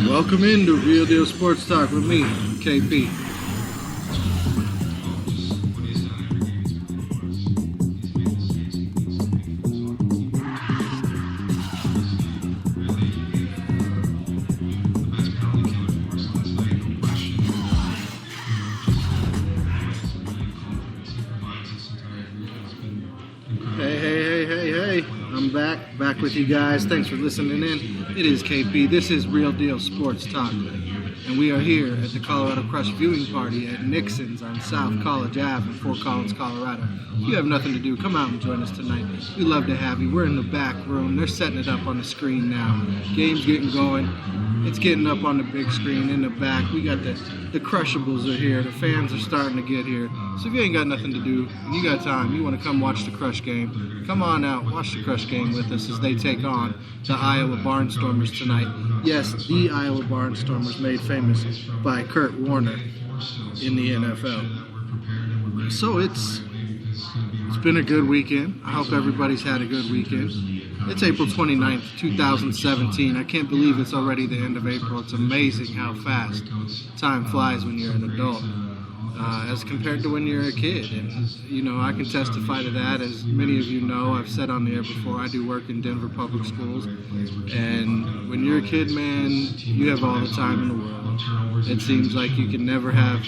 Welcome into Real Deal Sports Talk with me, KP. Hey, I'm back with you guys. Thanks for listening in. It is KP. This is Real Deal Sports Talk. And we are here at the Colorado Crush viewing party at Nixon's on South College Ave in Fort Collins, Colorado. If you have nothing to do, come out and join us tonight. We'd love to have you. We're in the back room. They're setting it up on the screen now. Game's getting going. It's getting up on the big screen in the back. We got the Crushables are here. The fans are starting to get here. So if you ain't got nothing to do, and you got time, you want to come watch the Crush game, come on out, watch the Crush game with us as they take on the Iowa Barnstormers tonight. Yes, the Iowa Barnstormers, made famous by Kurt Warner in the NFL. So it's been a good weekend. I hope everybody's had a good weekend. It's April 29th, 2017. I can't believe it's already the end of April. It's amazing how fast time flies when you're an adult as compared to when you're a kid. And, you know, I can testify to that. As many of you know, I've said on the air before, I do work in Denver public schools. And when you're a kid, man, you have all the time in the world. It seems like you can never have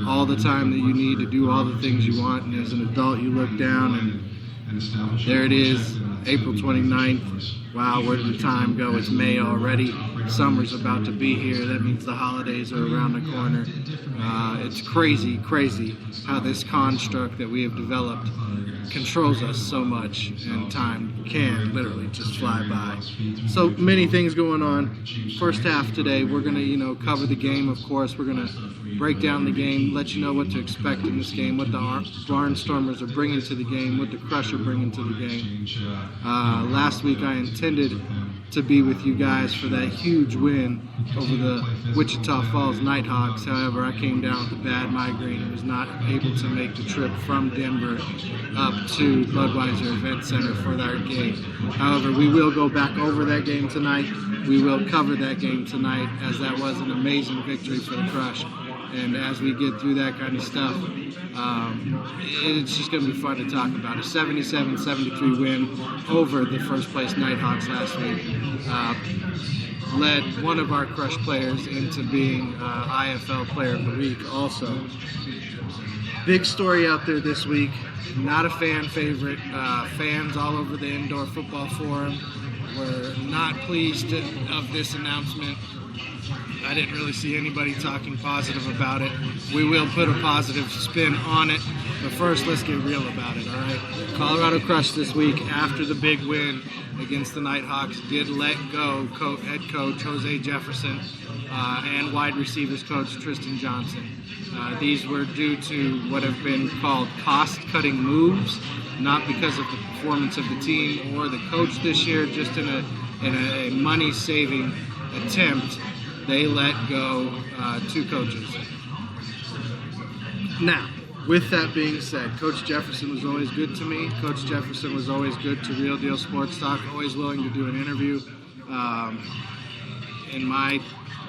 all the time that you need to do all the things you want. And as an adult, you look down and there it is, April 29th. Wow, where did the time go? It's May already. Summer's about to be here. That means the holidays are around the corner. It's crazy how this construct that we have developed controls us so much, and time can literally just fly by. So many things going on. First half today, we're going to, cover the game, of course. We're going to break down the game, let you know what to expect in this game, what the Barnstormers are bringing to the game, what the Crush are bringing to the game. Last week I intended to be with you guys for that huge win over the Wichita Falls Nighthawks. However, I came down with a bad migraine and was not able to make the trip from Denver up to Budweiser Event Center for our game. However, we will go back over that game tonight. We will cover that game tonight, as that was an amazing victory for the Crush. And as we get through that kind of stuff, it's just going to be fun to talk about. A 77-73 win over the first-place Nighthawks last week led one of our Crush players into being IFL Player of the Week also. Big story out there this week. Not a fan favorite. Fans all over the indoor football forum were not pleased of this announcement. I didn't really see anybody talking positive about it. We will put a positive spin on it, but first let's get real about it, all right? Colorado Crush this week, after the big win against the Nighthawks, did let go head coach Jose Jefferson and wide receivers coach Tristan Johnson. These were due to what have been called cost-cutting moves, not because of the performance of the team or the coach this year, just in a money-saving attempt. They let go two coaches. Now, with that being said, Coach Jefferson was always good to me. Coach Jefferson was always good to Real Deal Sports Talk, always willing to do an interview. In my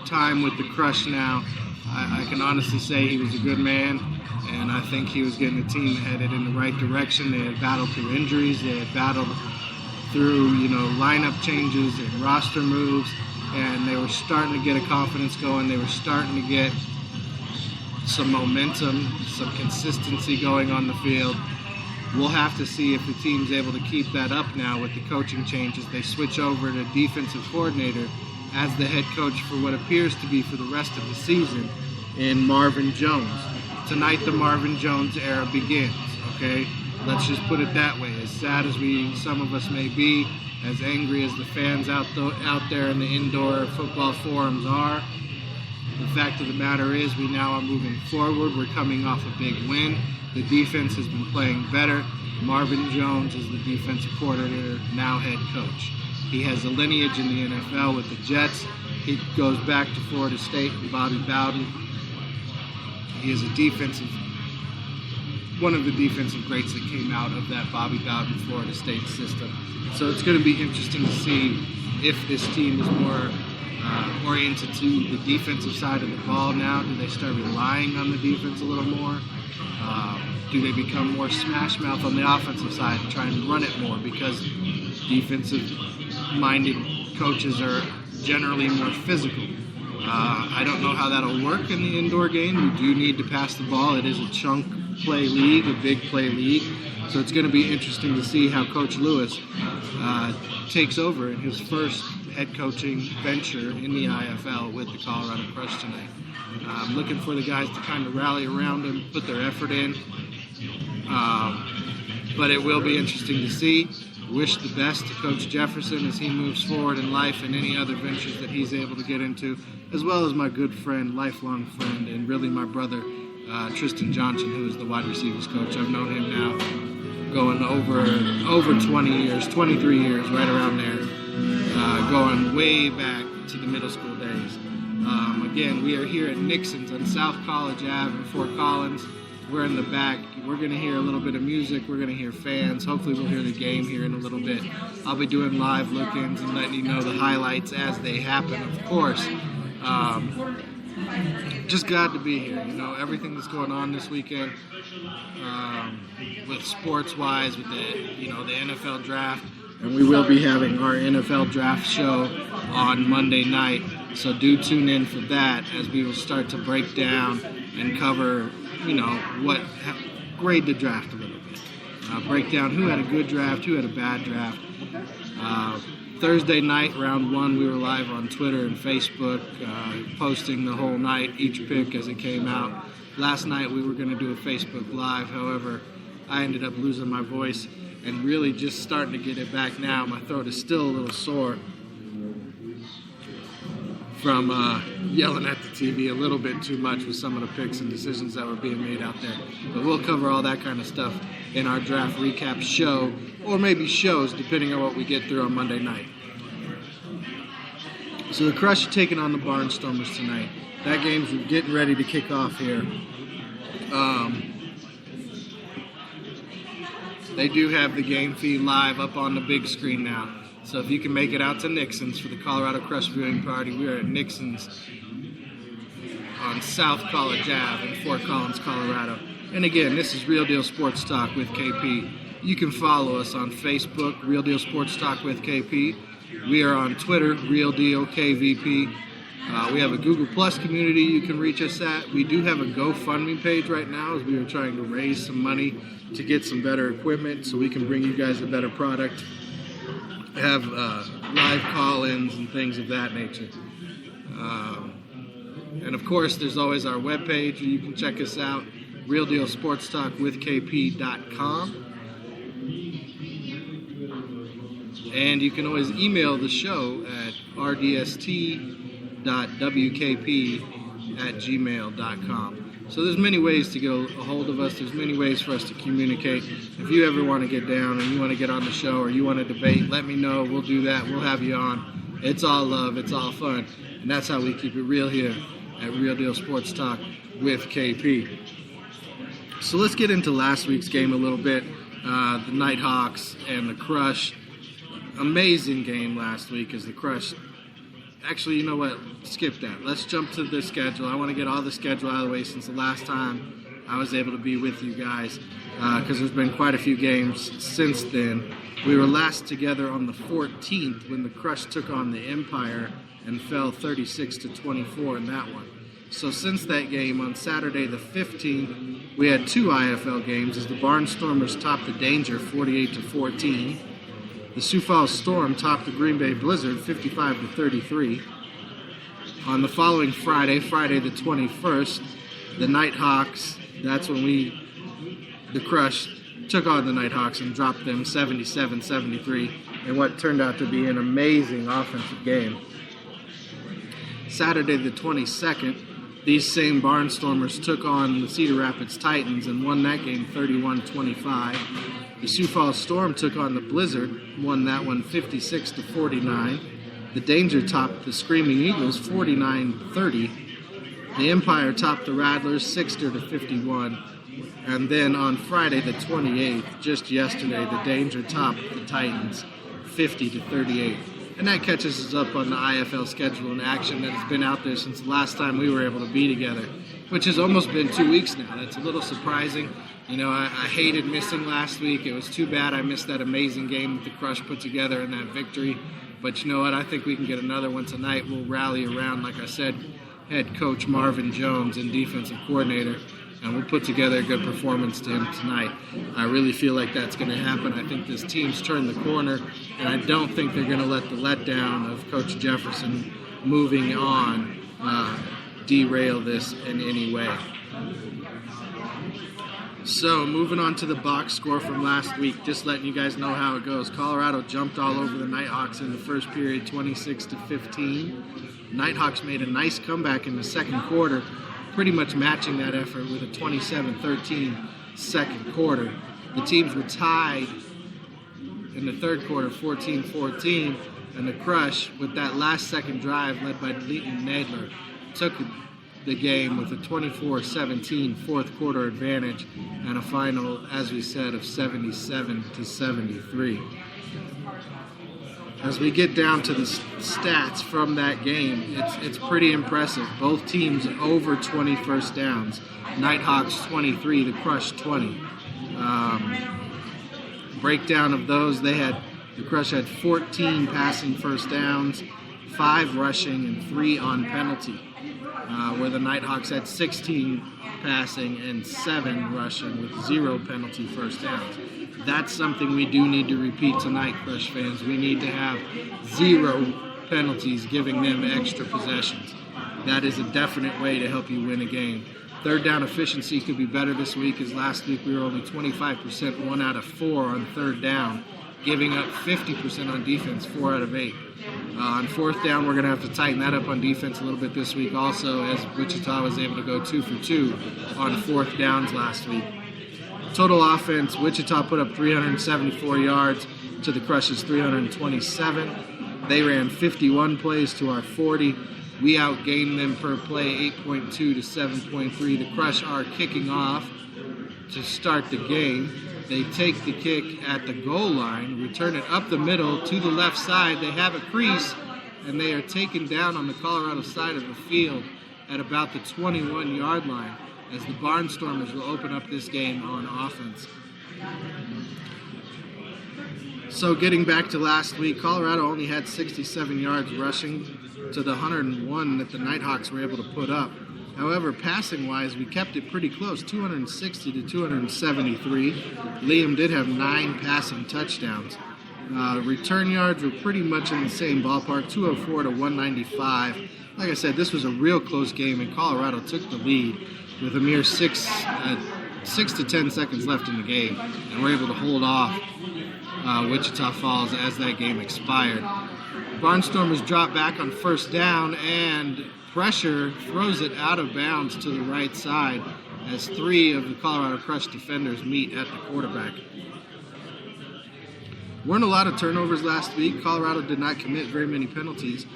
time with the Crush now, I can honestly say he was a good man, and I think he was getting the team headed in the right direction. They had battled through injuries. They had battled through, lineup changes and roster moves. And they were starting to get a confidence going. They were starting to get some momentum, some consistency going on the field. We'll have to see if the team's able to keep that up now with the coaching changes. They switch over to defensive coordinator as the head coach for what appears to be for the rest of the season in Marvin Jones. Tonight, the Marvin Jones era begins, okay? Let's just put it that way. As sad as some of us may be, as angry as the fans out there in the indoor football forums are, the fact of the matter is we now are moving forward. We're coming off a big win. The defense has been playing better. Marvin Jones is the defensive coordinator, now head coach. He has a lineage in the NFL with the Jets. He goes back to Florida State and Bobby Bowden. He is a defensive one of the defensive greats that came out of that Bobby Bowden Florida State system. So it's going to be interesting to see if this team is more oriented to the defensive side of the ball now. Do they start relying on the defense a little more? Do they become more smash mouth on the offensive side and try and run it more, because defensive-minded coaches are generally more physical? I don't know how that'll work in the indoor game. We do need to pass the ball. It is a chunk play league, a big play league. So it's going to be interesting to see how Coach Lewis takes over in his first head coaching venture in the IFL with the Colorado Crush tonight. I'm looking for the guys to kind of rally around him, put their effort in. But it will be interesting to see. Wish the best to Coach Jefferson as he moves forward in life and any other ventures that he's able to get into, as well as my good friend, lifelong friend, and really my brother, Tristan Johnson, who is the wide receivers coach. I've known him now going over 20 years, 23 years, right around there, going way back to the middle school days. Again, we are here at Nixon's on South College Ave in Fort Collins. We're in the back. We're going to hear a little bit of music. We're going to hear fans. Hopefully we'll hear the game here in a little bit. I'll be doing live look-ins and letting you know the highlights as they happen, of course. Just glad to be here. You know, everything that's going on this weekend with sports-wise, with the NFL draft. And we will be having our NFL draft show on Monday night. So do tune in for that, as we will start to break down and cover, grade the draft a little bit. Break down who had a good draft, who had a bad draft. Thursday night, round one, we were live on Twitter and Facebook, posting the whole night, each pick as it came out. Last night we were going to do a Facebook Live, however, I ended up losing my voice and really just starting to get it back now. My throat is still a little sore from yelling at the TV a little bit too much with some of the picks and decisions that were being made out there. But we'll cover all that kind of stuff in our draft recap show, or maybe shows, depending on what we get through on Monday night. So the Crush are taking on the Barnstormers tonight. That game's getting ready to kick off here. They do have the game feed live up on the big screen now. So if you can make it out to Nixon's for the Colorado Crush viewing party, we are at Nixon's on South College Ave in Fort Collins, Colorado. And again, this is Real Deal Sports Talk with KP. You can follow us on Facebook, Real Deal Sports Talk with KP. We are on Twitter, Real Deal KVP. We have a Google Plus community you can reach us at. We do have a GoFundMe page right now, as we are trying to raise some money to get some better equipment so we can bring you guys a better product. Have live call-ins and things of that nature. And of course, there's always our webpage. You can check us out, realdealsportstalkwithkp.com. And you can always email the show at rdst.wkp@gmail.com. So there's many ways to get a hold of us. There's many ways for us to communicate. If you ever want to get down and you want to get on the show or you want to debate, let me know. We'll do that. We'll have you on. It's all love. It's all fun. And that's how we keep it real here at Real Deal Sports Talk with KP. So let's get into last week's game a little bit. The Nighthawks and the Crush. Amazing game last week as the Crush. Actually, you know what? Skip that. Let's jump to the schedule. I want to get all the schedule out of the way since the last time I was able to be with you guys, because there's been quite a few games since then. We were last together on the 14th when the Crush took on the Empire and fell 36-24 in that one. So since that game on Saturday the 15th, we had two IFL games as the Barnstormers topped the Danger 48-14. The Sioux Falls Storm topped the Green Bay Blizzard 55-33. On the following Friday the 21st, the Nighthawks, that's when the Crush took on the Nighthawks and dropped them 77-73 in what turned out to be an amazing offensive game. Saturday the 22nd, these same Barnstormers took on the Cedar Rapids Titans and won that game 31-25. The Sioux Falls Storm took on the Blizzard, won that one 56-49. The Danger topped the Screaming Eagles 49-30. The Empire topped the Rattlers 60-51. And then on Friday the 28th, just yesterday, the Danger topped the Titans 50-38. And that catches us up on the IFL schedule in action that has been out there since the last time we were able to be together, which has almost been 2 weeks now. That's a little surprising. You know, I hated missing last week. It was too bad I missed that amazing game that the Crush put together and that victory. But you know what? I think we can get another one tonight. We'll rally around, like I said, head coach Marvin Jones and defensive coordinator, and we'll put together a good performance to him tonight. I really feel like that's going to happen. I think this team's turned the corner, and I don't think they're going to let the letdown of Coach Jefferson moving on derail this in any way. So, moving on to the box score from last week, just letting you guys know how it goes. Colorado jumped all over the Nighthawks in the first period, 26-15. Nighthawks made a nice comeback in the second quarter, pretty much matching that effort with a 27-13 second quarter. The teams were tied in the third quarter, 14-14, and the Crush, with that last second drive led by Leighton Nadler, took the game with a 24-17 fourth quarter advantage and a final, as we said, of 77-73. As we get down to the stats from that game, it's pretty impressive. Both teams over 20 first downs. Nighthawks 23, the Crush 20. Breakdown of those, the Crush had 14 passing first downs, 5 rushing, and 3 on penalty. Where the Nighthawks had 16 passing and 7 rushing with 0 penalty first downs. That's something we do need to repeat tonight, Crush fans. We need to have 0 penalties, giving them extra possessions. That is a definite way to help you win a game. Third down efficiency could be better this week, as last week we were only 25%, 1 out of 4 on third down, giving up 50% on defense, 4 out of 8. On fourth down, we're going to have to tighten that up on defense a little bit this week also, as Wichita was able to go 2 for 2 on fourth downs last week. Total offense, Wichita put up 374 yards to the Crush's 327. They ran 51 plays to our 40. We outgained them per play 8.2 to 7.3. The Crush are kicking off to start the game. They take the kick at the goal line, return it up the middle to the left side. They have a crease, and they are taken down on the Colorado side of the field at about the 21-yard line, as the Barnstormers will open up this game on offense. So getting back to last week, Colorado only had 67 yards rushing to the 101 that the Nighthawks were able to put up. However, passing-wise, we kept it pretty close, 260 to 273. Liam did have 9 passing touchdowns. Return yards were pretty much in the same ballpark, 204 to 195. Like I said, this was a real close game, and Colorado took the lead with a mere 6 to 10 seconds left in the game, and were able to hold off Wichita Falls as that game expired. Barnstormers drop back on first down, and pressure throws it out of bounds to the right side as 3 of the Colorado Crush defenders meet at the quarterback. Weren't a lot of turnovers last week. Colorado did not commit very many penalties.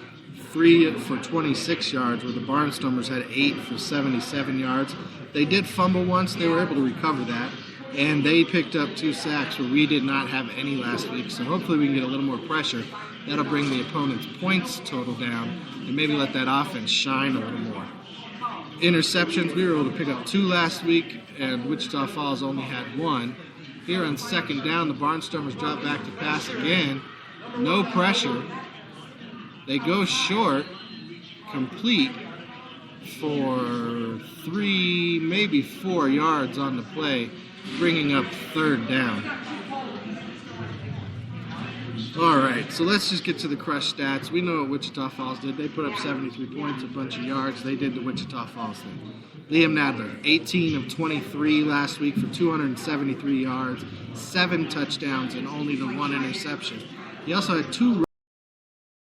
3 for 26 yards, where the Barnstormers had 8 for 77 yards. They did fumble once. They were able to recover that. And they picked up 2 sacks where we did not have any last week. So hopefully we can get a little more pressure. That'll bring the opponent's points total down and maybe let that offense shine a little more. Interceptions, we were able to pick up 2 last week, and Wichita Falls only had 1. Here on second down, the Barnstormers drop back to pass again. No pressure. They go short, complete for 3, maybe 4 yards on the play, bringing up third down. All right, so let's just get to the Crush stats. We know what Wichita Falls did. They put up 73 points, a bunch of yards. They did the Wichita Falls thing. Liam Nadler, 18 of 23 last week for 273 yards, 7 touchdowns, and only the 1 interception. He also had 2